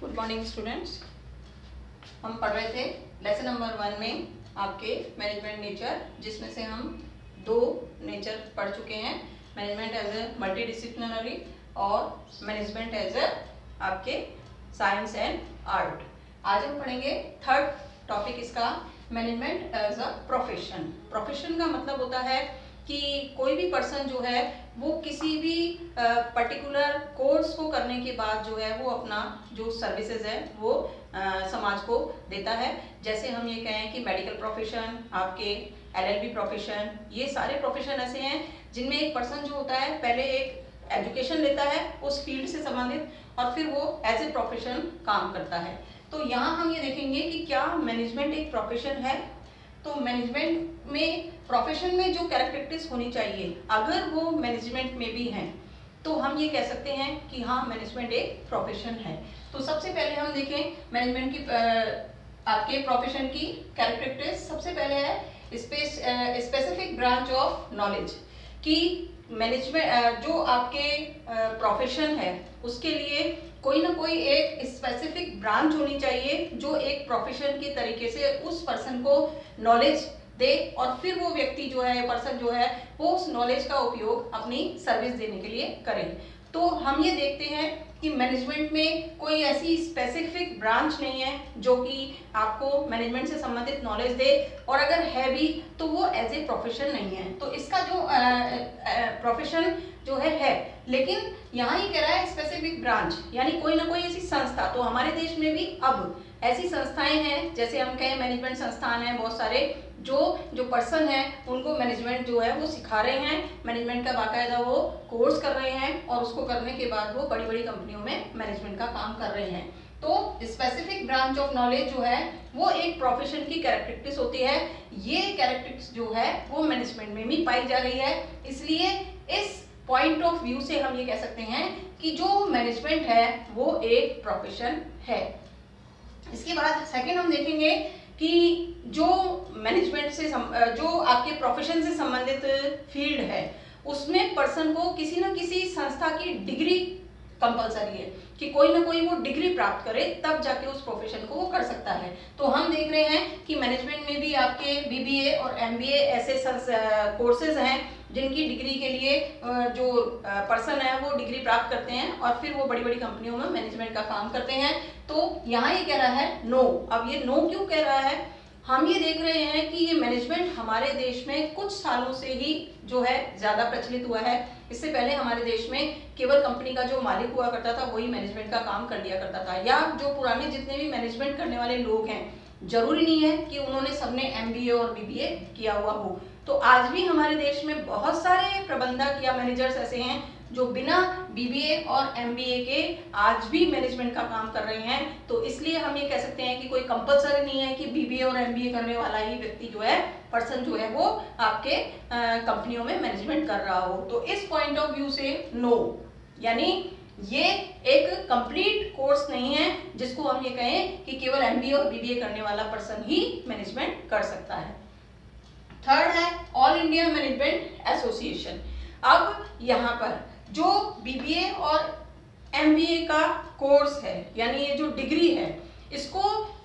Good morning students. हम पढ़ रहे थे लेसन नंबर 1 में आपके मैनेजमेंट नेचर, जिसमें से हम 2 नेचर पढ़ चुके हैं, मैनेजमेंट एज ए मल्टीडिसिप्लिनरी और मैनेजमेंट एज ए आपके साइंस एंड आर्ट। आज हम पढ़ेंगे थर्ड टॉपिक इसका, management as a profession. Profession का मतलब होता है कि कोई भी पर्सन जो है वो किसी भी पर्टिकुलर कोर्स को करने के बाद जो है वो अपना जो सर्विसेज है वो समाज को देता है। जैसे हम ये कहें कि मेडिकल प्रोफेशन, आपके एलएलबी प्रोफेशन, ये सारे प्रोफेशन ऐसे हैं जिनमें एक पर्सन जो होता है पहले एक एजुकेशन लेता है उस फील्ड से संबंधित और फिर वो एज ए प्रोफेशन काम करता है। तो यहाँ हम ये देखेंगे कि क्या मैनेजमेंट एक प्रोफेशन है। तो मैनेजमेंट में प्रोफेशन में जो कैरेक्टरिस्टिक्स होनी चाहिए अगर वो मैनेजमेंट में भी हैं तो हम ये कह सकते हैं कि हाँ मैनेजमेंट एक प्रोफेशन है। तो सबसे पहले हम देखें मैनेजमेंट की आपके प्रोफेशन की कैरेक्टरिस्टिक्स। सबसे पहले है स्पेसिफिक ब्रांच ऑफ नॉलेज, कि मैनेजमेंट जो आपके प्रोफेशन है उसके लिए कोई ना कोई एक स्पेसिफिक ब्रांच होनी चाहिए जो एक प्रोफेशन के तरीके से उस पर्सन को नॉलेज दे और फिर वो व्यक्ति जो है, पर्सन जो है, वो उस नॉलेज का उपयोग अपनी सर्विस देने के लिए करे। तो हम ये देखते हैं कि मैनेजमेंट में कोई ऐसी स्पेसिफिक ब्रांच नहीं है जो कि आपको मैनेजमेंट से संबंधित नॉलेज दे, और अगर है भी तो वो एज ए प्रोफेशन नहीं है। तो इसका जो प्रोफेशन जो है लेकिन यहाँ ये कह रहा है स्पेसिफिक ब्रांच, यानी कोई ना कोई ऐसी संस्था। तो हमारे देश में भी अब ऐसी संस्थाएं हैं, जैसे हम कहें मैनेजमेंट संस्थान हैं बहुत सारे, जो पर्सन है उनको मैनेजमेंट जो है वो सिखा रहे हैं, मैनेजमेंट का बाकायदा वो कोर्स कर रहे हैं और उसको करने के बाद वो बड़ी बड़ी कंपनियों में मैनेजमेंट का काम कर रहे हैं। तो स्पेसिफिक ब्रांच ऑफ नॉलेज जो है वो एक प्रोफेशन की कैरेक्टरिस्टिक्स होती है। ये कैरेक्टरिस्टिक्स जो है वो मैनेजमेंट में भी पाई जा रही है। इसलिए इस पॉइंट ऑफ व्यू से हम ये कह सकते हैं कि जो मैनेजमेंट है वो एक प्रोफेशन है। इसके बाद सेकंड हम देखेंगे कि जो मैनेजमेंट से जो आपके प्रोफेशन से संबंधित फील्ड है उसमें पर्सन को किसी न किसी संस्था की डिग्री कंपलसरी है, कि कोई ना कोई वो डिग्री प्राप्त करे तब जाके उस प्रोफेशन को वो कर सकता है। तो हम देख रहे हैं कि मैनेजमेंट में भी आपके बीबीए और एमबीए ऐसे कोर्सेज हैं जिनकी डिग्री के लिए जो पर्सन है वो डिग्री प्राप्त करते हैं और फिर वो बड़ी बड़ी कंपनियों में मैनेजमेंट का काम करते हैं। तो यहाँ ये कह रहा है नो। अब ये नो क्यों कह रहा है, हम ये देख रहे हैं कि ये मैनेजमेंट हमारे देश में कुछ सालों से ही जो है ज़्यादा प्रचलित हुआ है। इससे पहले हमारे देश में केवल कंपनी का जो मालिक हुआ करता था वही मैनेजमेंट का काम कर लिया करता था, या जो पुराने जितने भी मैनेजमेंट करने वाले लोग हैं जरूरी नहीं है कि उन्होंने सबने एमबीए और बीबीए किया हुआ हो। तो आज भी हमारे देश में बहुत सारे प्रबंधक या मैनेजर्स ऐसे हैं जो बिना बीबीए और एमबीए के आज भी मैनेजमेंट का काम कर रहे हैं। तो इसलिए हम ये कह सकते हैं कि कोई कंपलसरी नहीं है कि बीबीए और एमबीए करने वाला ही व्यक्ति जो है, पर्सन जो है, वो आपके कंपनियों में मैनेजमेंट कर रहा हो। तो इस पॉइंट ऑफ व्यू से नो, यानी ये एक कंप्लीट कोर्स नहीं है जिसको हम ये कहें कि केवल एमबीए और बीबीए करने वाला पर्सन ही मैनेजमेंट कर सकता है। थर्ड है ऑल इंडिया मैनेजमेंट एसोसिएशन। अब यहाँ पर जो बीबीए और एमबीए का कोर्स है, यानी ये जो डिग्री है, इसको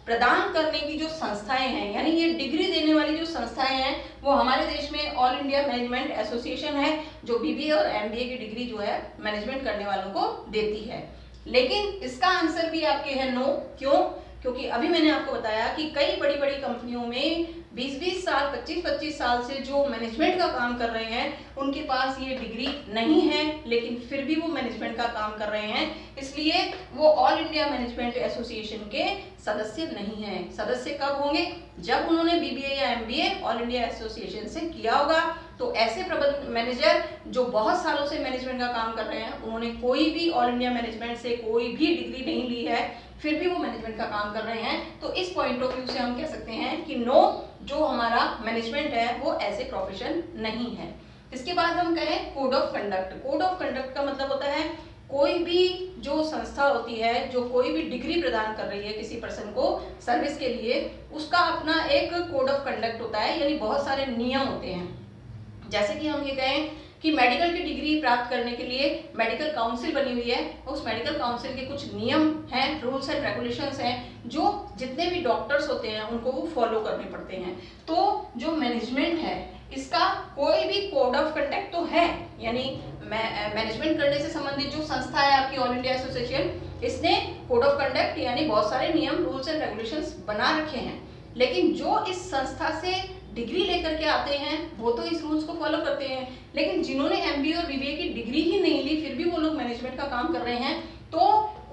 प्रदान करने की जो संस्थाएं हैं, यानी ये डिग्री देने वाली जो संस्थाएं हैं, वो हमारे देश में ऑल इंडिया मैनेजमेंट एसोसिएशन है जो बीबीए और एमबीए की डिग्री जो है मैनेजमेंट करने वालों को देती है। लेकिन इसका आंसर भी आपके है नो। क्यों? क्योंकि अभी मैंने आपको बताया कि कई बड़ी बड़ी कंपनियों में 20-20 साल, 25-25 साल से जो मैनेजमेंट का काम कर रहे हैं उनके पास ये डिग्री नहीं है, लेकिन फिर भी वो मैनेजमेंट का काम कर रहे हैं। इसलिए वो ऑल इंडिया मैनेजमेंट एसोसिएशन के सदस्य नहीं हैं। सदस्य कब होंगे? जब उन्होंने बीबीए या एमबीए ऑल इंडिया एसोसिएशन से किया होगा। तो ऐसे प्रबंध मैनेजर जो बहुत सालों से मैनेजमेंट का काम कर रहे हैं, उन्होंने कोई भी ऑल इंडिया मैनेजमेंट से कोई भी डिग्री नहीं ली है, फिर भी वो मैनेजमेंट का काम कर रहे हैं। तो इस पॉइंट ऑफ व्यू से हम कह सकते हैं कि नो, जो हमारा मैनेजमेंट है वो ऐसे प्रोफेशन नहीं है। इसके बाद हम कहें code of conduct. Code of conduct का मतलब होता है कोई भी जो संस्था होती है जो कोई भी डिग्री प्रदान कर रही है किसी पर्सन को सर्विस के लिए, उसका अपना एक कोड ऑफ कंडक्ट होता है, यानी बहुत सारे नियम होते हैं। जैसे कि हम ये कहें कि मेडिकल की डिग्री प्राप्त करने के लिए मेडिकल काउंसिल बनी हुई है, उस मेडिकल काउंसिल के कुछ नियम हैं हैं, रूल्स एंड रेगुलेशंस हैं जो जितने भी डॉक्टर्स होते हैं उनको वो फॉलो करने पड़ते हैं। तो जो मैनेजमेंट है इसका कोई भी कोड ऑफ कंडक्ट तो है, यानी मैनेजमेंट करने से संबंधित जो संस्था है आपकी ऑल इंडिया एसोसिएशन, इसने कोड ऑफ कंडक्ट यानी बहुत सारे नियम, रूल्स एंड रेगुलेशंस बना रखे हैं। लेकिन जो इस संस्था से डिग्री लेकर के आते हैं वो तो इस रूल्स को फॉलो करते हैं, लेकिन जिन्होंने एमबीए और बीबीए की डिग्री ही नहीं ली फिर भी वो लोग मैनेजमेंट का काम कर रहे हैं, तो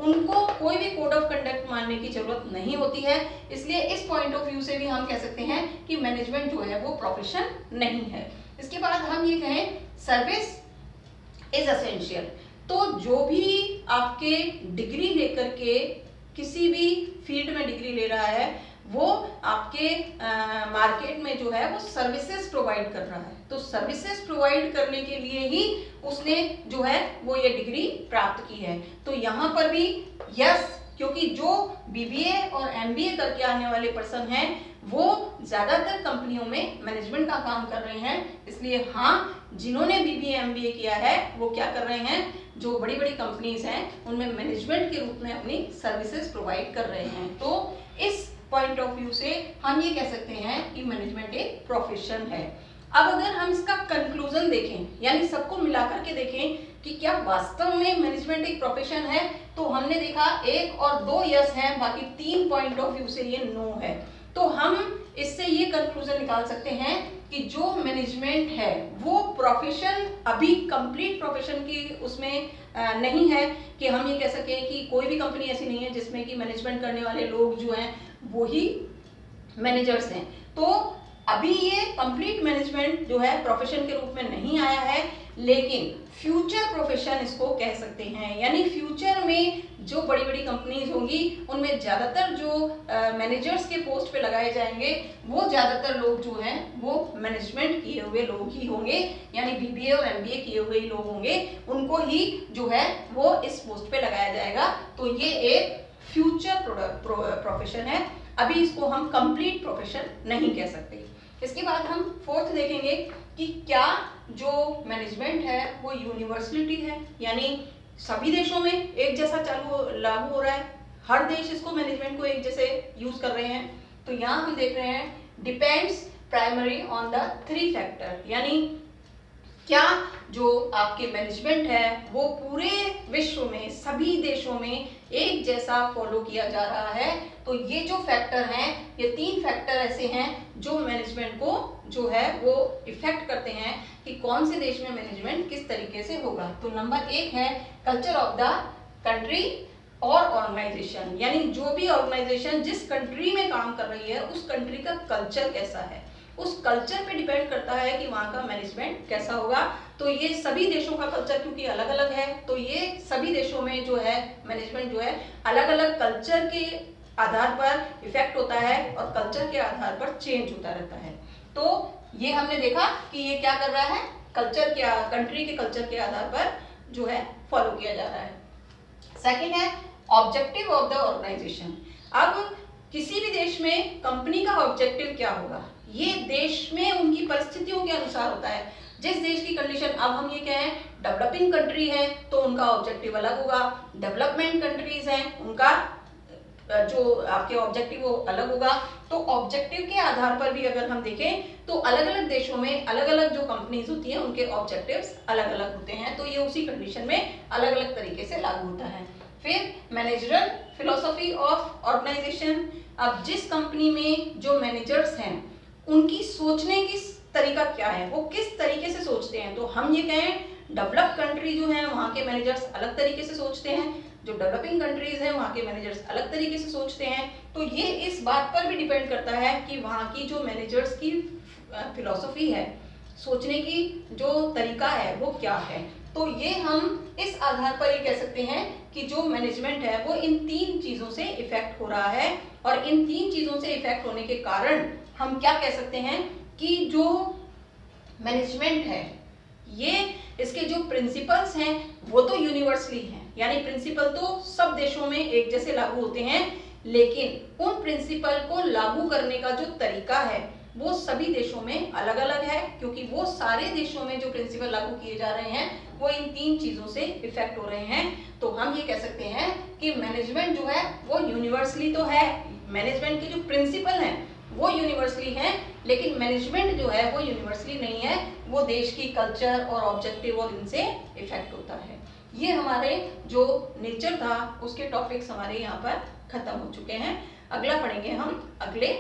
उनको कोई भी कोड ऑफ कंडक्ट मानने की जरूरत नहीं होती है। इसलिए इस पॉइंट ऑफ व्यू से भी हम कह सकते हैं कि मैनेजमेंट जो है वो प्रोफेशन नहीं है। इसके बाद हम ये कहें सर्विस इज एसेंशियल, तो जो भी आपके डिग्री लेकर के किसी भी फील्ड में डिग्री ले रहा है वो आपके मार्केट में जो है वो सर्विसेज प्रोवाइड कर रहा है, तो सर्विसेज प्रोवाइड करने के लिए ही उसने जो है वो ये डिग्री प्राप्त की है। तो यहाँ पर भी यस, क्योंकि जो बीबीए और एमबीए करके आने वाले पर्सन हैं वो ज्यादातर कंपनियों में मैनेजमेंट का काम कर रहे हैं, इसलिए हाँ, जिन्होंने बीबीए एमबीए किया है वो क्या कर रहे हैं, जो बड़ी बड़ी कंपनीज हैं उनमें मैनेजमेंट के रूप में अपनी सर्विसेज प्रोवाइड कर रहे हैं। तो इस पॉइंट ऑफ व्यू से हम ये कह सकते हैं कि मैनेजमेंट एक प्रोफेशन है। अब अगर हम इसका कंक्लूजन देखें, यानी सबको मिलाकर के देखें कि क्या वास्तव में मैनेजमेंट एक प्रोफेशन है, तो हमने देखा 1 और 2 यस हैं, बाकी 3 पॉइंट ऑफ व्यू से ये नो है। तो हम इससे ये कंक्लूजन निकाल सकते हैं कि जो मैनेजमेंट है वो प्रोफेशन अभी कंप्लीट प्रोफेशन की उसमें नहीं है कि हम ये कह सकें कि कोई भी कंपनी ऐसी नहीं है जिसमें कि मैनेजमेंट करने वाले लोग जो हैं वो ही मैनेजर्स हैं। तो अभी ये कंप्लीट मैनेजमेंट जो है प्रोफेशन के रूप में नहीं आया है, लेकिन फ्यूचर प्रोफेशन इसको कह सकते हैं, यानी फ्यूचर में जो बड़ी बड़ी कंपनीज होंगी उनमें ज़्यादातर जो मैनेजर्स के पोस्ट पे लगाए जाएंगे वो ज़्यादातर लोग जो हैं वो मैनेजमेंट किए हुए लोग ही होंगे, यानी बीबीए और एमबीए किए हुए ही लोग होंगे, उनको ही जो है वो इस पोस्ट पे लगाया जाएगा। तो ये एक फ्यूचर प्रोफेशन है, अभी इसको हम कंप्लीट प्रोफेशन नहीं कह सकते। इसके बाद हम फोर्थ देखेंगे कि क्या जो मैनेजमेंट है वो यूनिवर्सलिटी है, यानी सभी देशों में एक जैसा लागू हो रहा है, हर देश इसको मैनेजमेंट को एक जैसे यूज कर रहे हैं। तो यहाँ हम देख रहे हैं depends primary on the 3 factor, यानी क्या जो आपके मैनेजमेंट है वो पूरे विश्व में सभी देशों में एक जैसा फॉलो किया जा रहा है। तो ये जो फैक्टर हैं, ये 3 फैक्टर ऐसे हैं जो मैनेजमेंट को जो है वो इफेक्ट करते हैं कि कौन से देश में मैनेजमेंट किस तरीके से होगा। तो नंबर 1 है कल्चर ऑफ द कंट्री और ऑर्गेनाइजेशन, यानी जो भी ऑर्गेनाइजेशन जिस कंट्री में काम कर रही है उस कंट्री का कल्चर कैसा है, उस कल्चर पे डिपेंड करता है कि वहाँ का मैनेजमेंट कैसा होगा। तो ये सभी देशों का कल्चर क्योंकि अलग अलग है, तो ये सभी देशों में जो है मैनेजमेंट जो है अलग अलग कल्चर के आधार पर इफेक्ट होता है और कल्चर के आधार पर चेंज होता रहता है। तो ये हमने देखा कि ये क्या कर रहा है, कल्चर के कंट्री के कल्चर के आधार पर जो है फॉलो किया जा रहा है। सेकेंड है ऑब्जेक्टिव ऑफ द ऑर्गेनाइजेशन। अब किसी भी देश में कंपनी का ऑब्जेक्टिव क्या होगा, ये देश में उनकी परिस्थितियों के अनुसार होता है। जिस देश की कंडीशन, अब हम ये कहें डेवलपिंग कंट्री है तो उनका ऑब्जेक्टिव अलग होगा, डेवलपमेंट कंट्रीज हैं उनका जो आपके ऑब्जेक्टिव वो अलग होगा। तो ऑब्जेक्टिव के आधार पर भी अगर हम देखें तो अलग अलग देशों में अलग अलग जो कंपनीज होती हैं उनके ऑब्जेक्टिव्स अलग अलग होते हैं, तो ये उसी कंडीशन में अलग अलग तरीके से लागू होता है। फिर मैनेजरल फिलोसफी ऑफ ऑर्गेनाइजेशन। अब जिस कंपनी में जो मैनेजर्स हैं उनकी सोचने की तरीका क्या है, वो किस तरीके से सोचते हैं। तो हम ये कहें डेवलप कंट्री जो है वहाँ के मैनेजर्स अलग तरीके से सोचते हैं, जो डेवलपिंग कंट्रीज हैं वहाँ के मैनेजर्स अलग तरीके से सोचते हैं। तो ये इस बात पर भी डिपेंड करता है कि वहाँ की जो मैनेजर्स की फिलॉसफी है, सोचने की जो तरीका है वो क्या है। तो ये हम इस आधार पर ये कह सकते हैं कि जो मैनेजमेंट है वो इन 3 चीज़ों से इफेक्ट हो रहा है, और इन 3 चीज़ों से इफेक्ट होने के कारण हम क्या कह सकते हैं कि जो मैनेजमेंट है ये इसके जो प्रिंसिपल्स हैं वो तो यूनिवर्सली हैं, यानी प्रिंसिपल तो सब देशों में एक जैसे लागू होते हैं, लेकिन उन प्रिंसिपल को लागू करने का जो तरीका है वो सभी देशों में अलग अलग है, क्योंकि वो सारे देशों में जो प्रिंसिपल लागू किए जा रहे हैं वो इन 3 चीज़ों से इफेक्ट हो रहे हैं। तो हम ये कह सकते हैं कि मैनेजमेंट जो है वो यूनिवर्सली तो है, मैनेजमेंट के जो प्रिंसिपल हैं वो यूनिवर्सली हैं, लेकिन मैनेजमेंट जो है वो यूनिवर्सली नहीं है, वो देश की कल्चर और ऑब्जेक्टिव और इनसे इफेक्ट होता है। ये हमारे जो नेचर था उसके टॉपिक्स हमारे यहाँ पर खत्म हो चुके हैं। अगला पढ़ेंगे हम अगले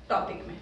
टॉपिक में।